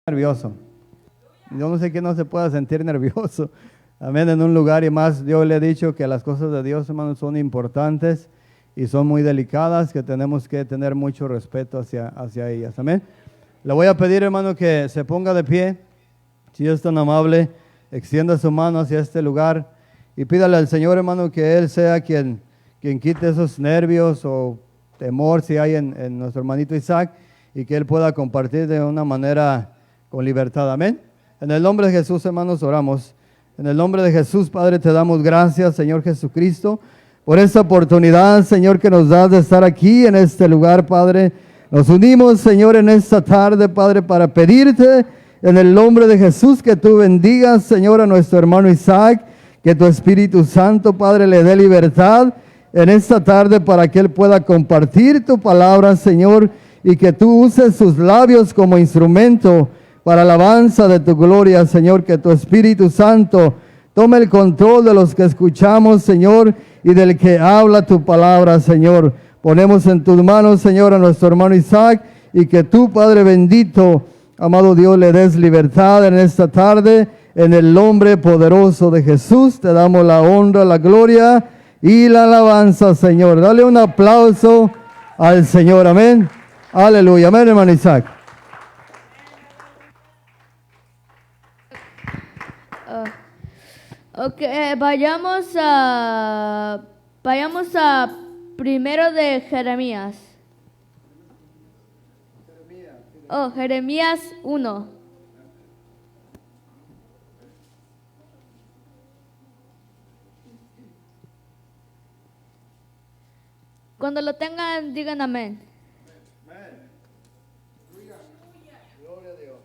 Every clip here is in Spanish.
nervioso. Yo no sé quién no se pueda sentir nervioso. Amén, en un lugar y más. Dios le ha dicho que las cosas de Dios, hermanos, son importantes y son muy delicadas, que tenemos que tener mucho respeto hacia ellas. Amén. Le voy a pedir, hermano, que se ponga de pie. Si es tan amable, extienda su mano hacia este lugar y pídale al Señor, hermano, que Él sea quien quite esos nervios o temor si hay en nuestro hermanito Isaac, y que Él pueda compartir de una manera con libertad. Amén. En el nombre de Jesús, hermanos, oramos. En el nombre de Jesús, Padre, te damos gracias, Señor Jesucristo, por esta oportunidad, Señor, que nos das de estar aquí en este lugar, Padre. Nos unimos, Señor, en esta tarde, Padre, para pedirte en el nombre de Jesús que tú bendigas, Señor, a nuestro hermano Isaac, que tu Espíritu Santo, Padre, le dé libertad en esta tarde para que él pueda compartir tu palabra, Señor, y que tú uses sus labios como instrumento para alabanza de tu gloria, Señor. Que tu Espíritu Santo tome el control de los que escuchamos, Señor, y del que habla tu palabra, Señor. Ponemos en tus manos, Señor, a nuestro hermano Isaac, y que tú, Padre bendito, amado Dios, le des libertad en esta tarde. En el nombre poderoso de Jesús te damos la honra, la gloria y la alabanza, Señor. Dale un aplauso al Señor. Amén. Aleluya. Amén, hermano Isaac. Vayamos a primero de Jeremías. Jeremías 1. Cuando lo tengan, digan amén. Gloria a Dios.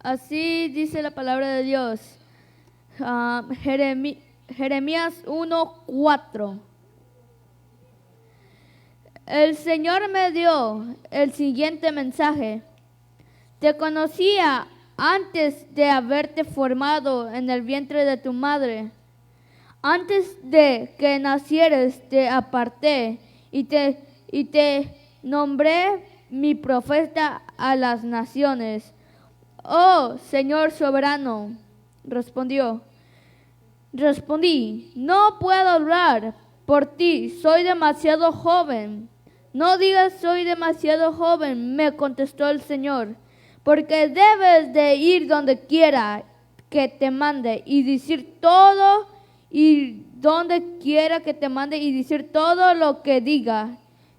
Así dice la palabra de Dios. Jeremías 1:4. El Señor me dio el siguiente mensaje. Te conocía antes de haberte formado en el vientre de tu madre. Antes de que nacieres te aparté y te nombré mi profeta a las naciones. Oh, Señor soberano, respondí, no puedo hablar por ti, soy demasiado joven. No digas soy demasiado joven, me contestó el Señor, porque debes de ir donde quiera que te mande y decir todo, y donde quiera que te mande y decir todo lo que diga.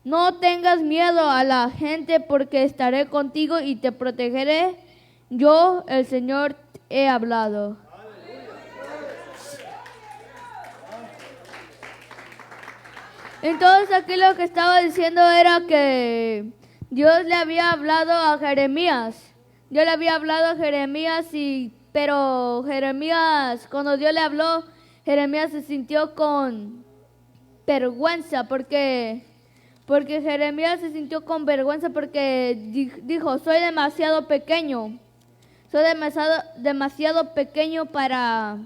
No tengas miedo a la gente, porque estaré contigo y te protegeré. Yo, el Señor, he hablado. Entonces aquí lo que estaba diciendo era que Dios le había hablado a Jeremías. Dios le había hablado a Jeremías, pero Jeremías, cuando Dios le habló, Jeremías se sintió con vergüenza porque Jeremías se sintió con vergüenza porque dijo, soy demasiado pequeño. Soy demasiado pequeño para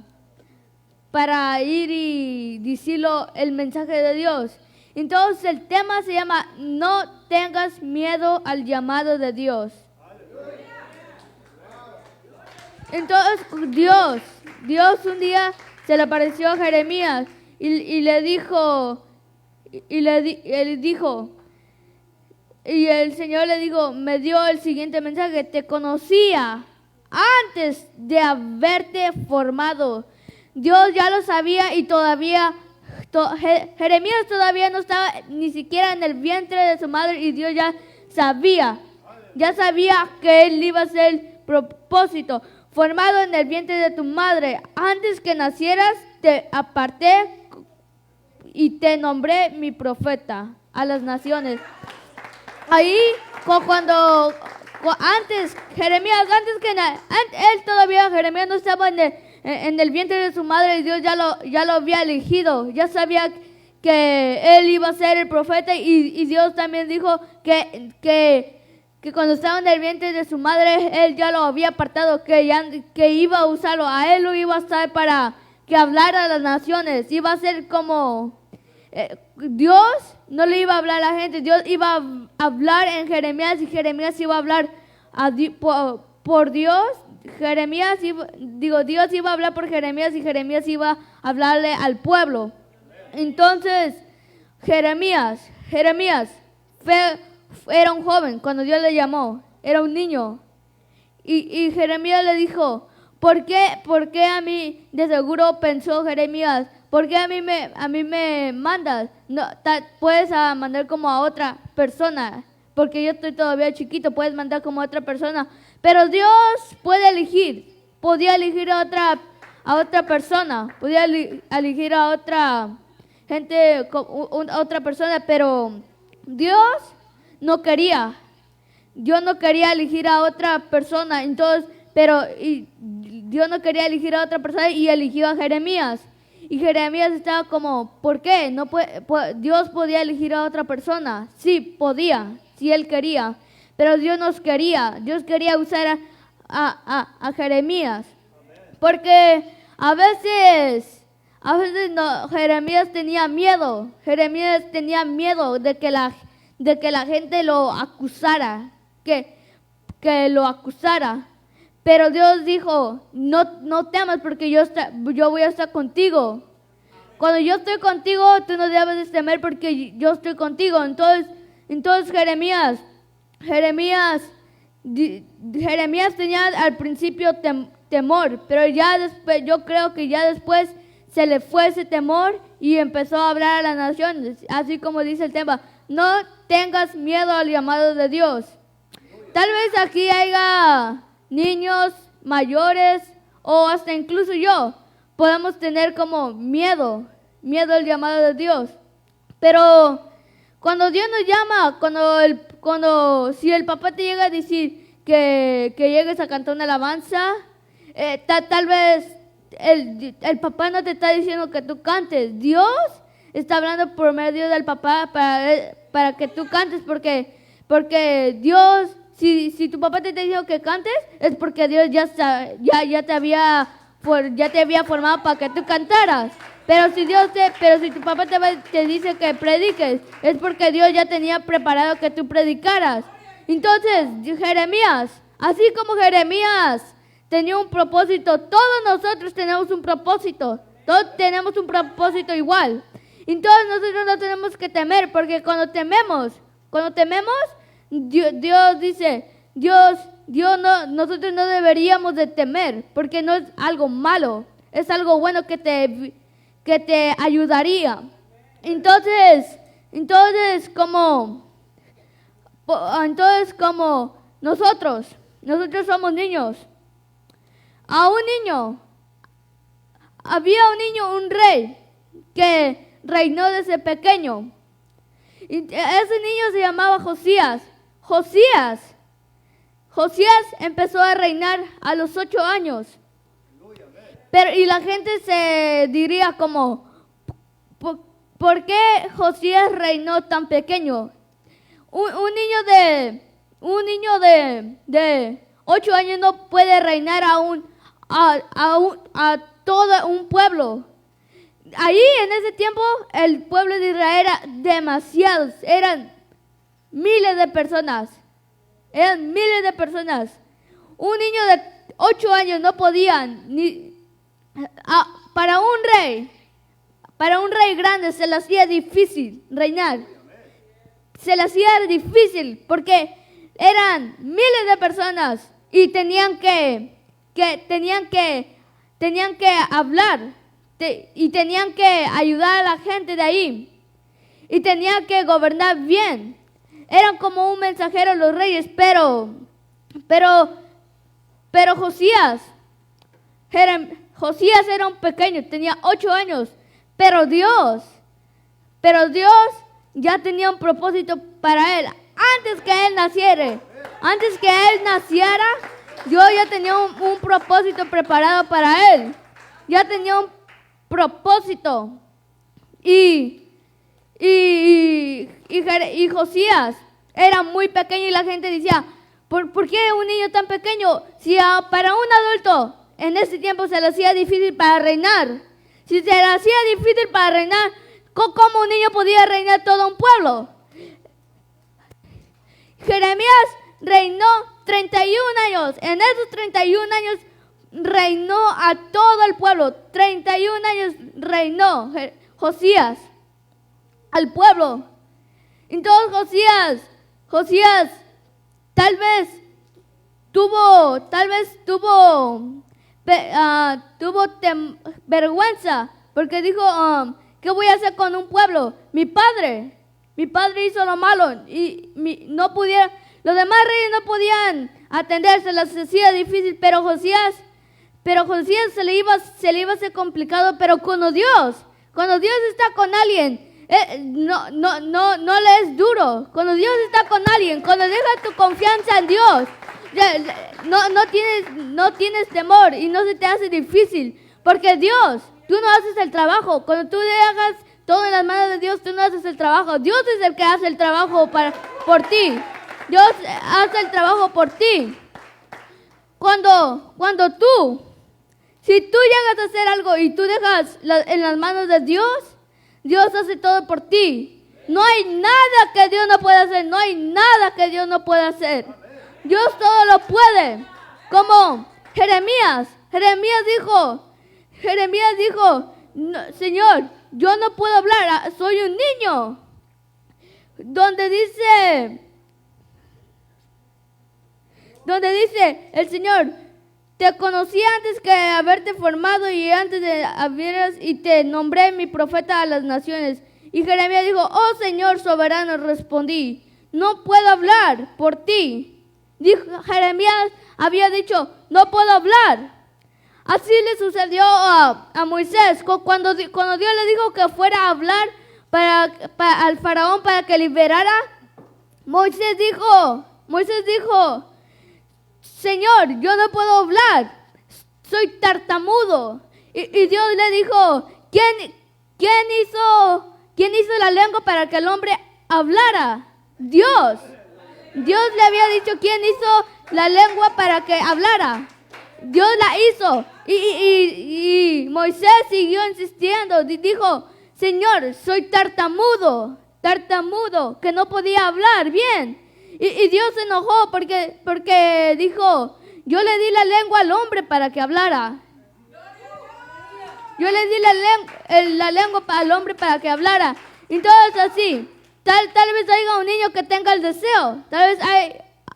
ir y decirlo el mensaje de Dios. Entonces el tema se llama no tengas miedo al llamado de Dios. Entonces Dios un día se le apareció a Jeremías y le dijo, y el Señor le dijo, me dio el siguiente mensaje: te conocía antes de haberte formado. Dios ya lo sabía y todavía Jeremías todavía no estaba ni siquiera en el vientre de su madre, y Dios ya sabía que él iba a ser el propósito. Formado en el vientre de tu madre, antes que nacieras te aparté y te nombré mi profeta a las naciones. Ahí Jeremías no estaba en el vientre de su madre, y Dios ya lo había elegido. Ya sabía que él iba a ser el profeta y Dios también dijo que cuando estaba en el vientre de su madre, él ya lo había apartado, que iba a usarlo, a él lo iba a estar para que hablara a las naciones, iba a ser como Dios no le iba a hablar a la gente, Dios iba a hablar en Jeremías y Jeremías iba a hablar por Dios. Dios iba a hablar por Jeremías y Jeremías iba a hablarle al pueblo. Entonces, Jeremías era un joven cuando Dios le llamó, era un niño. Y Jeremías le dijo, ¿por qué a mí? De seguro pensó Jeremías, ¿por qué a mí me mandas? No, puedes mandar como a otra persona, porque yo estoy todavía chiquito, puedes mandar como a otra persona. Pero Dios podía elegir a otra persona, podía elegir a otra gente, a otra persona, pero Dios no quería. Dios no quería elegir a otra persona, entonces, Dios no quería elegir a otra persona y eligió a Jeremías. Y Jeremías estaba como, ¿por qué? No Dios podía elegir a otra persona. Sí, podía, si él quería. Pero Dios Dios quería usar a Jeremías. Porque a veces Jeremías tenía miedo. Jeremías tenía miedo de que la gente lo acusara, que lo acusara. Pero Dios dijo, no temas porque yo voy a estar contigo. Cuando yo estoy contigo, tú no debes de temer porque yo estoy contigo. Entonces Jeremías tenía al principio temor, pero ya después, yo creo que ya después se le fue ese temor y empezó a hablar a las naciones, así como dice el tema, no tengas miedo al llamado de Dios. Tal vez aquí haya niños, mayores o hasta incluso yo, podemos tener como miedo al llamado de Dios, pero cuando Dios nos llama, si el papá te llega a decir que llegues a cantar una alabanza, tal vez el papá no te está diciendo que tú cantes. Dios está hablando por medio del papá para que tú cantes, porque Dios, si tu papá te está diciendo que cantes, es porque Dios ya te había formado para que tú cantaras. Pero si tu papá te dice que prediques, es porque Dios ya tenía preparado que tú predicaras. Entonces, Jeremías, así como Jeremías tenía un propósito, todos nosotros tenemos un propósito. Todos tenemos un propósito igual. Entonces nosotros no tenemos que temer, porque cuando tememos, Dios dice, nosotros no deberíamos de temer, porque no es algo malo, es algo bueno que te ayudaría. Entonces como nosotros somos niños. Había un rey que reinó desde pequeño. Y ese niño se llamaba Josías. Josías empezó a reinar a los 8 años. Y la gente se diría como, ¿por qué Josías reinó tan pequeño? Un niño de 8 años no puede reinar a todo un pueblo. Ahí en ese tiempo el pueblo de Israel era demasiados, eran miles de personas. Un niño de 8 años no podía para un rey grande se le hacía difícil reinar. Se le hacía difícil porque eran miles de personas y tenían que hablar y tenían que ayudar a la gente de ahí y tenían que gobernar bien. Eran como un mensajero los reyes, pero Josías era un pequeño, tenía 8 años, pero Dios ya tenía un propósito para él. Antes que él naciera, Dios ya tenía un propósito preparado para él. Ya tenía un propósito. Y y Josías era muy pequeño y la gente decía, ¿por qué un niño tan pequeño? Si para un adulto en ese tiempo se le hacía difícil para reinar, si se le hacía difícil para reinar, ¿cómo un niño podía reinar todo un pueblo? Jeremías reinó 31 años. En esos 31 años reinó a todo el pueblo. 31 años reinó Josías al pueblo. Entonces Josías tal vez tuvo vergüenza porque dijo, ¿qué voy a hacer con un pueblo? Mi padre hizo lo malo y los demás reyes no podían atenderse, les hacía difícil, pero Josías se le iba a hacer complicado, pero cuando Dios está con alguien, no le es duro. Cuando Dios está con alguien, cuando dejas tu confianza en Dios, no tienes temor y no se te hace difícil, porque Dios, tú no haces el trabajo. Cuando tú dejas todo en las manos de Dios, tú no haces el trabajo. Dios es el que hace el trabajo por ti. Dios hace el trabajo por ti. Si tú llegas a hacer algo y tú dejas en las manos de Dios, Dios hace todo por ti. No hay nada que Dios no pueda hacer. No hay nada que Dios no pueda hacer. Dios todo lo puede. Como Jeremías dijo, no, Señor, yo no puedo hablar, soy un niño. Donde dice el Señor, te conocí antes que haberte formado y antes de y te nombré mi profeta a las naciones. Y Jeremías dijo, oh Señor soberano, respondí, no puedo hablar por ti. Jeremías había dicho, no puedo hablar. Así le sucedió a Moisés cuando Dios le dijo que fuera a hablar al faraón para que liberara. Moisés dijo, Señor, yo no puedo hablar, soy tartamudo. Y Dios le dijo, ¿quién hizo la lengua para que el hombre hablara? Dios le había dicho quién hizo la lengua para que hablara. Dios la hizo. Y Moisés siguió insistiendo. Dijo, Señor, soy tartamudo, que no podía hablar bien. Y Dios se enojó porque dijo, yo le di la lengua al hombre para que hablara. Yo le di la lengua al hombre para que hablara. Entonces así, tal vez haya un niño que tenga el deseo. Tal vez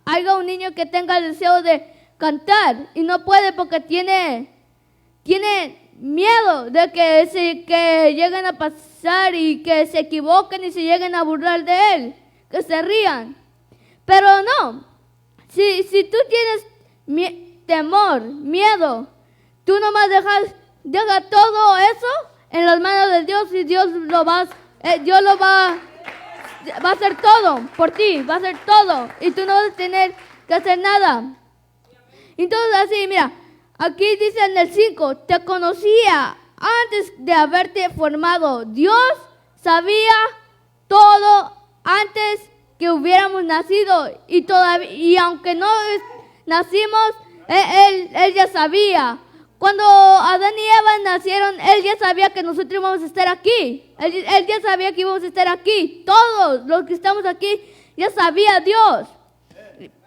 haya un niño que tenga el deseo de cantar y no puede porque tiene miedo de que lleguen a pasar y que se equivoquen y se lleguen a burlar de él, que se rían. Pero no, si tú tienes temor, miedo, tú nomás deja todo eso en las manos de Dios y Dios va a hacer todo por ti, va a hacer todo y tú no vas a tener que hacer nada. Entonces así, mira, aquí dice en el 5, te conocía antes de haberte formado. Dios sabía todo antes que hubiéramos nacido y aunque no nacimos, él ya sabía. Cuando Adán y Eva nacieron, Él ya sabía que nosotros íbamos a estar aquí. Él ya sabía que íbamos a estar aquí. Todos los que estamos aquí, ya sabía Dios.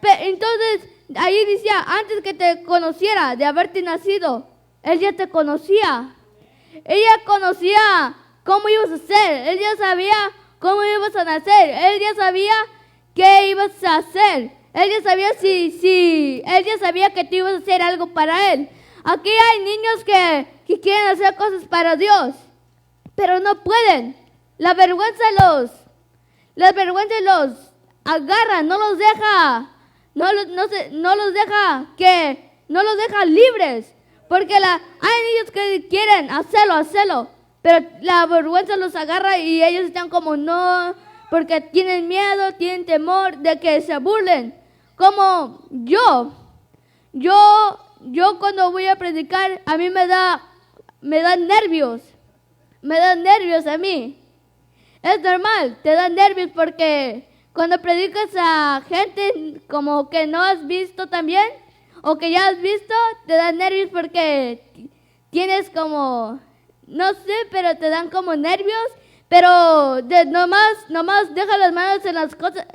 Entonces, ahí decía, antes que te conociera de haberte nacido, Él ya te conocía. Él ya conocía cómo ibas a ser. Él ya sabía cómo ibas a nacer. Él ya sabía qué ibas a hacer. Él ya sabía Él ya sabía que tú ibas a hacer algo para Él. Aquí hay niños que quieren hacer cosas para Dios, pero no pueden. La vergüenza los agarra, no los deja libres, porque hay niños que quieren hacerlo, pero la vergüenza los agarra y ellos están como no, porque tienen miedo, tienen temor de que se burlen. Como yo cuando voy a predicar, a mí me da nervios a mí. Es normal, te da nervios porque cuando predicas a gente como que no has visto también, o que ya has visto, te da nervios porque tienes como, no sé, pero te dan como nervios, pero nomás deja las manos en las cosas,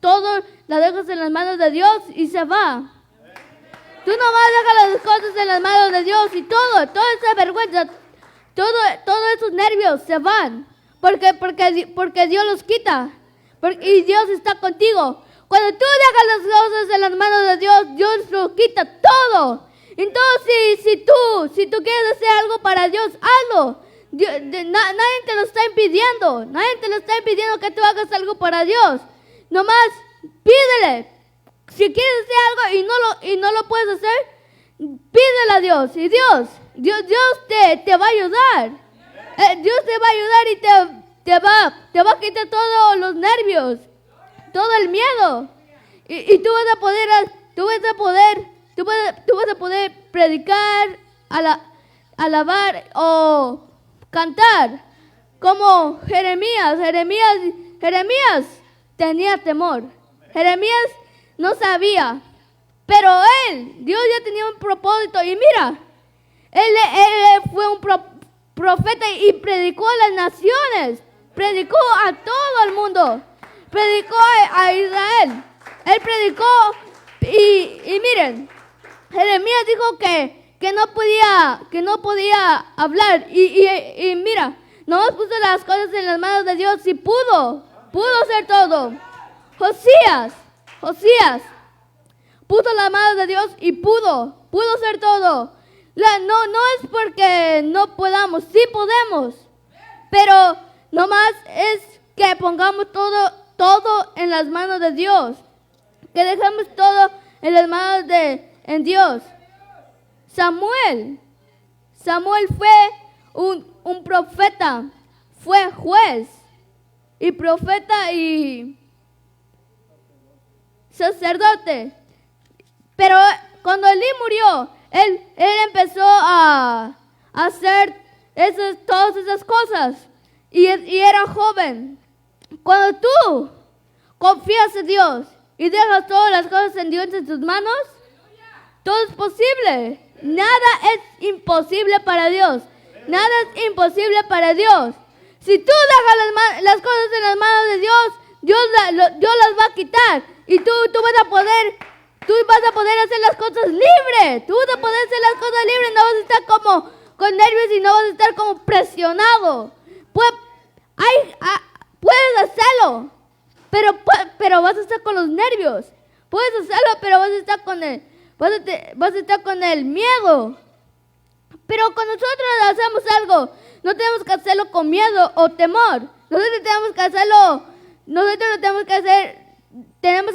todo la dejas en las manos de Dios y se va. Tú nomás dejas las cosas en las manos de Dios y toda esa vergüenza, todos esos nervios se van, porque Dios los quita, y Dios está contigo. Cuando tú dejas las cosas en las manos de Dios, Dios lo quita todo. Entonces, si tú quieres hacer algo para Dios, hazlo. Nadie te lo está impidiendo. Nadie te lo está impidiendo que tú hagas algo para Dios. Nomás pídele. Si quieres hacer algo y no lo puedes hacer, pídele a Dios. Y Dios te va a ayudar. Dios te va a ayudar y te va a quitar todos los nervios, todo el miedo. Y tú vas a poder predicar, alabar o cantar como Jeremías. Jeremías tenía temor. Jeremías no sabía, pero Dios ya tenía un propósito. Y mira, él fue un profeta y predicó a las naciones, predicó a todo el mundo, predicó a Israel. Él predicó y miren, Jeremías dijo que no podía hablar y mira, nomás puso las cosas en las manos de Dios y pudo hacer todo. Josías puso las manos de Dios y pudo hacer todo. No es porque no podamos, sí podemos, pero nomás es que pongamos todo en las manos de Dios, que dejemos todo en las manos de Dios. Samuel fue un profeta, fue juez y profeta y sacerdote. Pero cuando Elí murió, él empezó a hacer todas esas cosas y era joven. Cuando tú confías en Dios y dejas todas las cosas en Dios en tus manos, todo es posible. Nada es imposible para Dios. Nada es imposible para Dios. Si tú dejas las cosas en las manos de Dios las va a quitar. Y tú vas a poder hacer las cosas libres. Tú vas a poder hacer las cosas libres. No vas a estar como con nervios y no vas a estar como presionado. Puedes hacerlo, pero vas a estar con los nervios. Puedes hacerlo, pero vas a estar con el miedo. Pero cuando nosotros hacemos algo, no tenemos que hacerlo con miedo o temor. Nosotros tenemos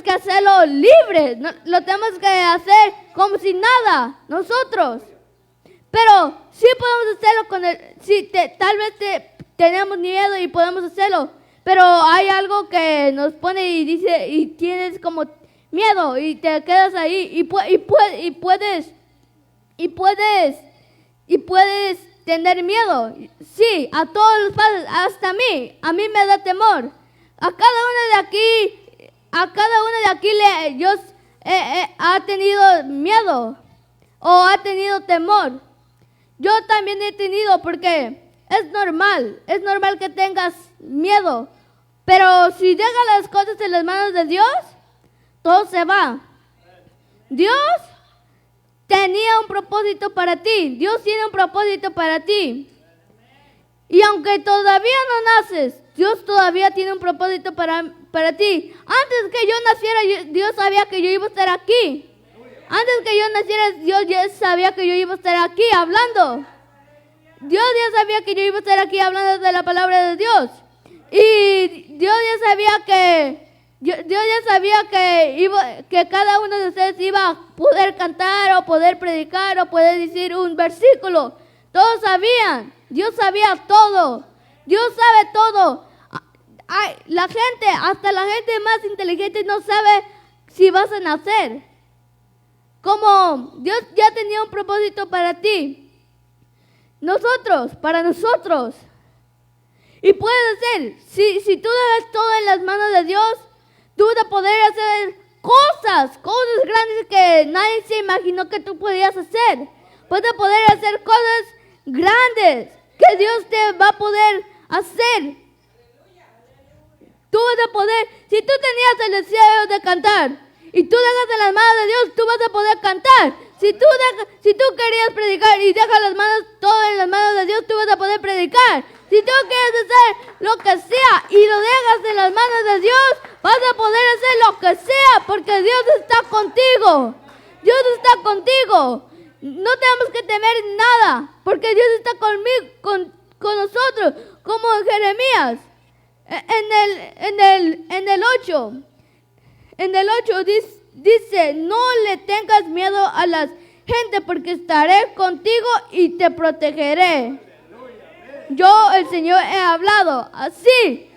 que hacerlo libre. Lo tenemos que hacer como si nada, nosotros. Pero sí podemos hacerlo tal vez tenemos miedo y podemos hacerlo. Pero hay algo que nos pone y dice, y tienes como miedo y te quedas ahí y puedes tener miedo. Sí, a todos los padres, hasta a mí me da temor. A cada uno de aquí Dios ha tenido miedo o ha tenido temor. Yo también he tenido, porque es normal que tengas miedo. Pero si dejas las cosas en las manos de Dios, todo se va. Dios tenía un propósito para ti. Dios tiene un propósito para ti. Y aunque todavía no naces, Dios todavía tiene un propósito para ti. Antes que yo naciera, Dios sabía que yo iba a estar aquí. Antes que yo naciera, Dios ya sabía que yo iba a estar aquí hablando. Dios ya sabía que yo iba a estar aquí hablando de la palabra de Dios. Y Dios ya sabía que cada uno de ustedes iba a poder cantar o poder predicar o poder decir un versículo. Todos sabían. Dios sabía todo. Dios sabe todo. Hasta la gente más inteligente no sabe si vas a nacer. Como Dios ya tenía un propósito para ti. Para nosotros. Y puedes hacer, si tú dejas todo en las manos de Dios, tú vas a poder hacer cosas grandes que nadie se imaginó que tú podías hacer. Vas a poder hacer cosas grandes que Dios te va a poder hacer. Tú vas a poder, si tú tenías el deseo de cantar y tú dejas en las manos de Dios, tú vas a poder cantar. Si tú querías predicar y dejas las manos, todo en las manos de Dios, tú vas a poder predicar. Si tú quieres hacer lo que sea y lo dejas en las manos de Dios, vas a poder hacer lo que sea porque Dios está contigo. Dios está contigo. No tenemos que temer nada porque Dios está conmigo, con nosotros, como en Jeremías. En el 8 dice, no le tengas miedo a la gente porque estaré contigo y te protegeré. Yo, el Señor, he hablado así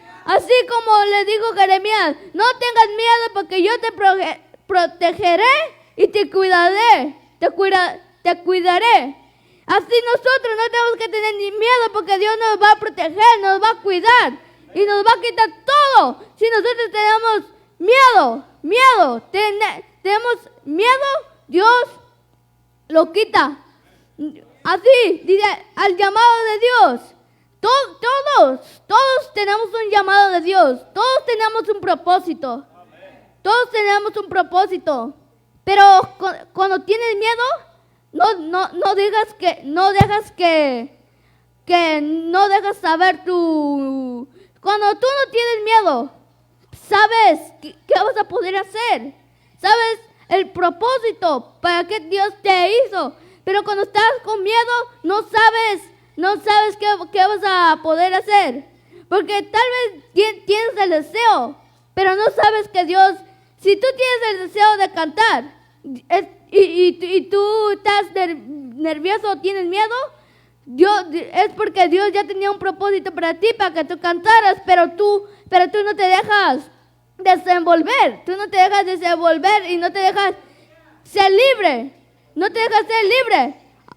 como le dijo Jeremías, no tengas miedo porque yo te protegeré y te cuidaré, te cuidaré. Así nosotros no tenemos que tener ni miedo porque Dios nos va a proteger, nos va a cuidar y nos va a quitar todo. Si nosotros tenemos tenemos miedo, Dios lo quita. Así, dice, al llamado de Dios. Todos tenemos un llamado de Dios. Todos tenemos un propósito. Todos tenemos un propósito. Pero cuando tienes miedo, no dejas saber tu... Cuando tú no tienes miedo, sabes qué vas a poder hacer. Sabes el propósito para que Dios te hizo. Pero cuando estás con miedo, no sabes qué vas a poder hacer. Porque tal vez tienes el deseo, pero no sabes que Dios, si tú tienes el deseo de cantar y tú estás nervioso o tienes miedo, es porque Dios ya tenía un propósito para ti, para que tú cantaras, pero tú no te dejas desenvolver. Tú no te dejas desenvolver y no te dejas ser libre. No te dejas ser libre.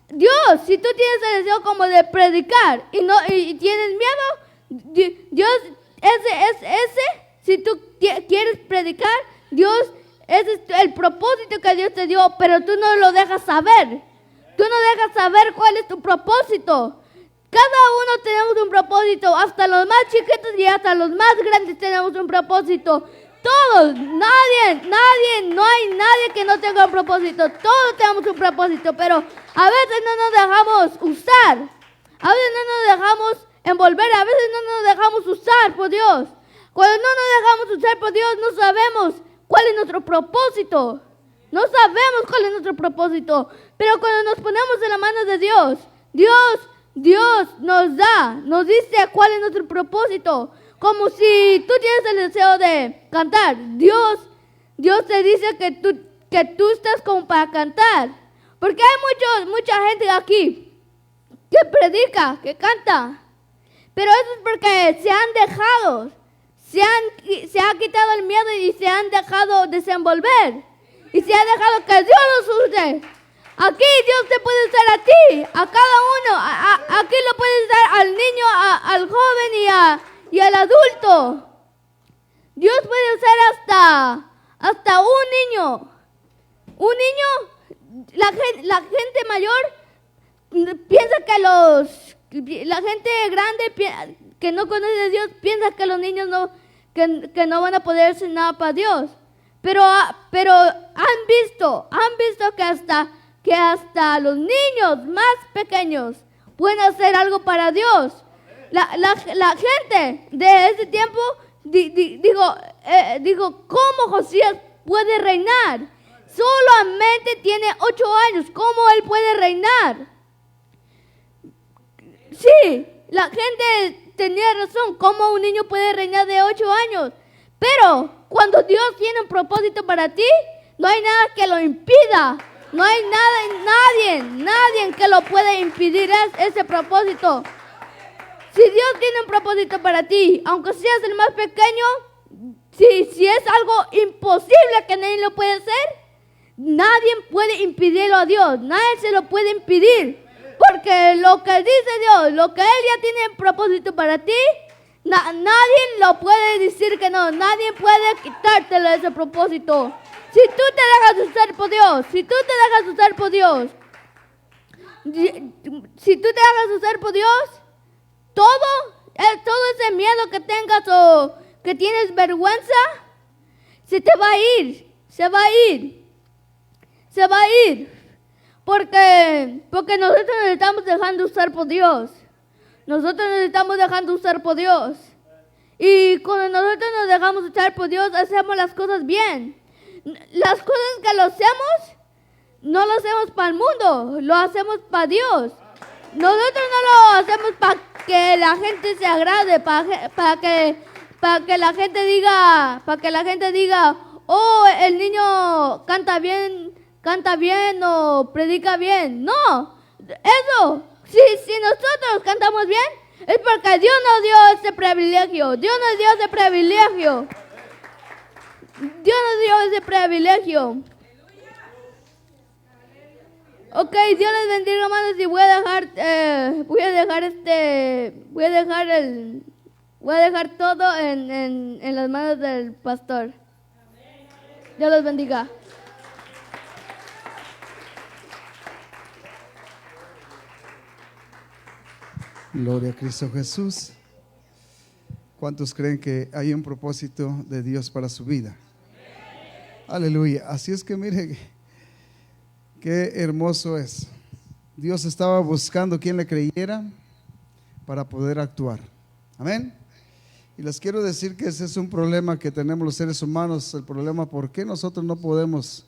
Dios, si tú tienes el deseo como de predicar y tienes miedo, Dios, si tú quieres predicar, Dios, ese es el propósito que Dios te dio, pero tú no lo dejas saber. Tú no dejas saber cuál es tu propósito. Cada uno tenemos un propósito, hasta los más chiquitos y hasta los más grandes tenemos un propósito. Todos, no hay nadie que no tenga un propósito. Todos tenemos un propósito, pero a veces no nos dejamos usar. A veces no nos dejamos envolver, a veces no nos dejamos usar por Dios. Cuando no nos dejamos usar por Dios, no sabemos cuál es nuestro propósito. No sabemos cuál es nuestro propósito. Pero cuando nos ponemos en las manos de Dios, Dios nos dice cuál es nuestro propósito. Como si tú tienes el deseo de cantar. Dios te dice que tú estás como para cantar. Porque hay mucha gente aquí que predica, que canta. Pero eso es porque se han dejado. Se ha quitado el miedo y se han dejado desenvolver. Y se ha dejado que Dios los use. Aquí Dios te puede usar a ti, a cada uno. Aquí lo puede usar al niño, al joven y al adulto. Dios puede usar hasta un niño. Un niño, la gente mayor piensa que la gente grande que no conoce a Dios piensa que los niños que no van a poder hacer nada para Dios. Pero han visto que hasta los niños más pequeños pueden hacer algo para Dios. La gente de ese tiempo digo, ¿cómo Josías puede reinar? Solamente tiene 8 años, ¿cómo él puede reinar? Sí, la gente tenía razón, ¿cómo un niño puede reinar de 8 años? Pero cuando Dios tiene un propósito para ti, no hay nada que lo impida. No hay nadie que lo pueda impedir ese propósito. Si Dios tiene un propósito para ti, aunque seas el más pequeño, si es algo imposible que nadie lo puede hacer, nadie puede impedirlo a Dios. Nadie se lo puede impedir. Porque lo que dice Dios, lo que Él ya tiene en propósito para ti, Nadie lo puede decir que no. Nadie puede quitártelo ese propósito. Si tú te dejas usar por Dios, si tú te dejas usar por Dios, todo ese miedo que tengas o que tienes vergüenza, se te va a ir, se va a ir. Porque nosotros nos estamos dejando usar por Dios. Y cuando nosotros nos dejamos usar por Dios, hacemos las cosas bien. Las cosas que lo hacemos, no lo hacemos para el mundo, lo hacemos para Dios. Nosotros no lo hacemos para que la gente se agrade, para que la gente diga, oh, el niño canta bien o predica bien. No, eso, si nosotros cantamos bien, es porque Dios nos dio ese privilegio. Ok, Dios les bendiga, hermanos, y voy a dejar todo en las manos del pastor. Dios los bendiga. Gloria a Cristo Jesús. ¿Cuántos creen que hay un propósito de Dios para su vida? Aleluya. Así es que mire qué hermoso es. Dios estaba buscando quien le creyera para poder actuar. Amén. Y les quiero decir que ese es un problema que tenemos los seres humanos. El problema por qué nosotros no podemos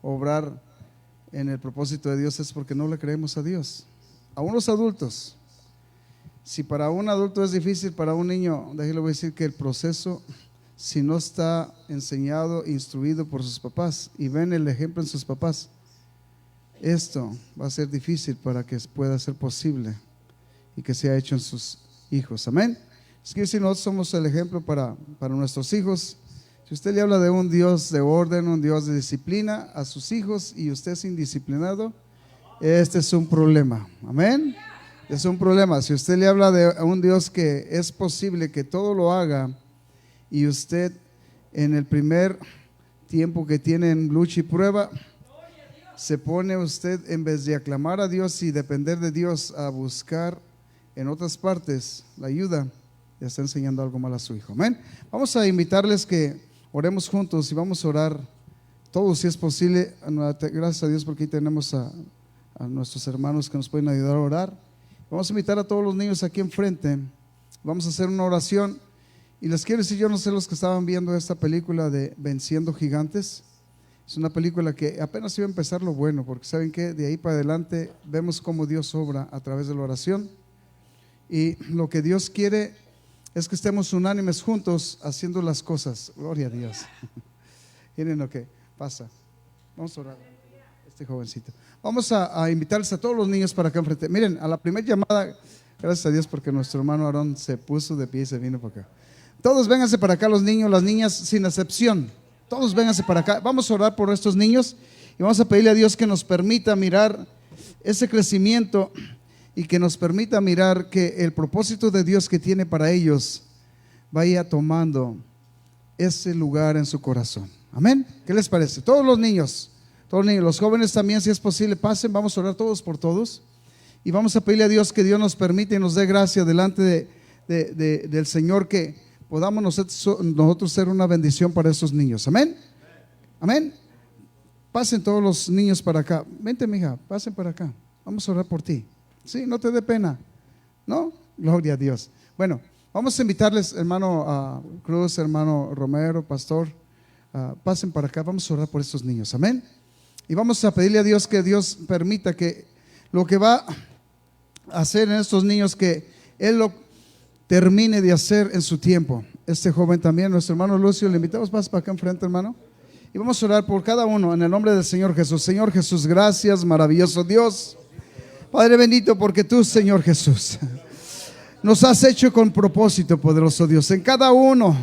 obrar en el propósito de Dios es porque no le creemos a Dios. A unos adultos. Si para un adulto es difícil, para un niño, déjale voy a decir que el proceso, si no está enseñado, instruido por sus papás y ven el ejemplo en sus papás, esto va a ser difícil para que pueda ser posible y que sea hecho en sus hijos. Amén. Es que si nosotros somos el ejemplo para nuestros hijos, si usted le habla de un Dios de orden, un Dios de disciplina a sus hijos y usted es indisciplinado, este es un problema. Amén. Es un problema. Si usted le habla de un Dios que es posible que todo lo haga y usted en el primer tiempo que tiene en lucha y prueba, se pone usted en vez de aclamar a Dios y depender de Dios a buscar en otras partes la ayuda, le está enseñando algo mal a su hijo. Amén. Vamos a invitarles que oremos juntos y vamos a orar todos si es posible. Gracias a Dios porque aquí tenemos a nuestros hermanos que nos pueden ayudar a orar. Vamos a invitar a todos los niños aquí enfrente. Vamos a hacer una oración. Y les quiero decir, yo no sé los que estaban viendo esta película de Venciendo Gigantes. Es una película que apenas iba a empezar lo bueno, porque saben que de ahí para adelante vemos cómo Dios obra a través de la oración. Y lo que Dios quiere es que estemos unánimes juntos haciendo las cosas. Gloria a Dios. Miren lo que pasa. Vamos a orar. Este jovencito. Vamos a invitarles a todos los niños para acá enfrente. Miren, a la primera llamada, gracias a Dios porque nuestro hermano Aarón se puso de pie y se vino para acá. Todos vénganse para acá, los niños, las niñas, sin excepción. Todos vénganse para acá. Vamos a orar por estos niños y vamos a pedirle a Dios que nos permita mirar ese crecimiento y que nos permita mirar que el propósito de Dios que tiene para ellos vaya tomando ese lugar en su corazón. Amén. ¿Qué les parece? Todos los niños, los jóvenes también, si es posible, pasen. Vamos a orar todos por todos y vamos a pedirle a Dios que Dios nos permita y nos dé gracia delante del Señor, que podamos nosotros ser una bendición para esos niños. Amén. Amén. Pasen todos los niños para acá. Vente, mija, pasen para acá. Vamos a orar por ti. Sí, no te dé pena. ¿No? Gloria a Dios. Bueno, vamos a invitarles, hermano Cruz, hermano Romero, pastor, pasen para acá. Vamos a orar por estos niños. Amén. Y vamos a pedirle a Dios que Dios permita que lo que va a hacer en estos niños, que Él lo termine de hacer en su tiempo. Este joven también, nuestro hermano Lucio, le invitamos más para acá enfrente, hermano. Y vamos a orar por cada uno en el nombre del Señor Jesús. Señor Jesús, gracias, maravilloso Dios. Padre bendito, porque tú, Señor Jesús, nos has hecho con propósito, poderoso Dios. En cada uno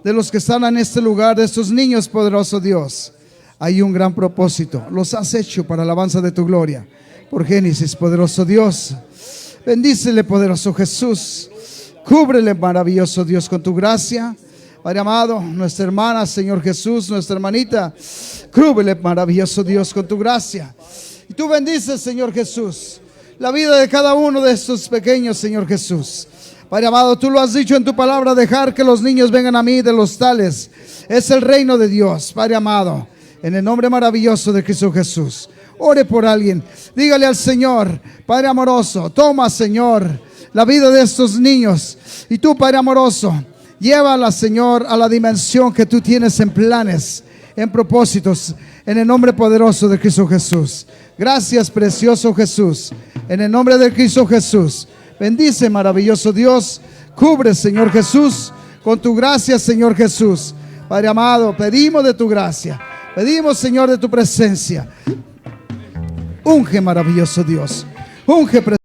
de los que están en este lugar, de estos niños, poderoso Dios, hay un gran propósito. Los has hecho para alabanza de tu gloria. Por Génesis, poderoso Dios. Bendícele, poderoso Jesús. Cúbrele, maravilloso Dios, con tu gracia. Padre amado, nuestra hermana, Señor Jesús, nuestra hermanita, cúbrele, maravilloso Dios, con tu gracia. Y tú bendices, Señor Jesús, la vida de cada uno de estos pequeños, Señor Jesús. Padre amado, tú lo has dicho en tu palabra, dejar que los niños vengan a mí, de los tales es el reino de Dios. Padre amado, en el nombre maravilloso de Cristo Jesús, ore por alguien, dígale al Señor, Padre amoroso, toma, Señor, la vida de estos niños, y tú, Padre amoroso, llévala, Señor, a la dimensión que tú tienes en planes, en propósitos, en el nombre poderoso de Cristo Jesús. Gracias, precioso Jesús, en el nombre de Cristo Jesús. Bendice, maravilloso Dios. Cubre, Señor Jesús, con tu gracia, Señor Jesús. Padre amado, pedimos de tu gracia, pedimos, Señor, de tu presencia. Unge, maravilloso Dios. Unge,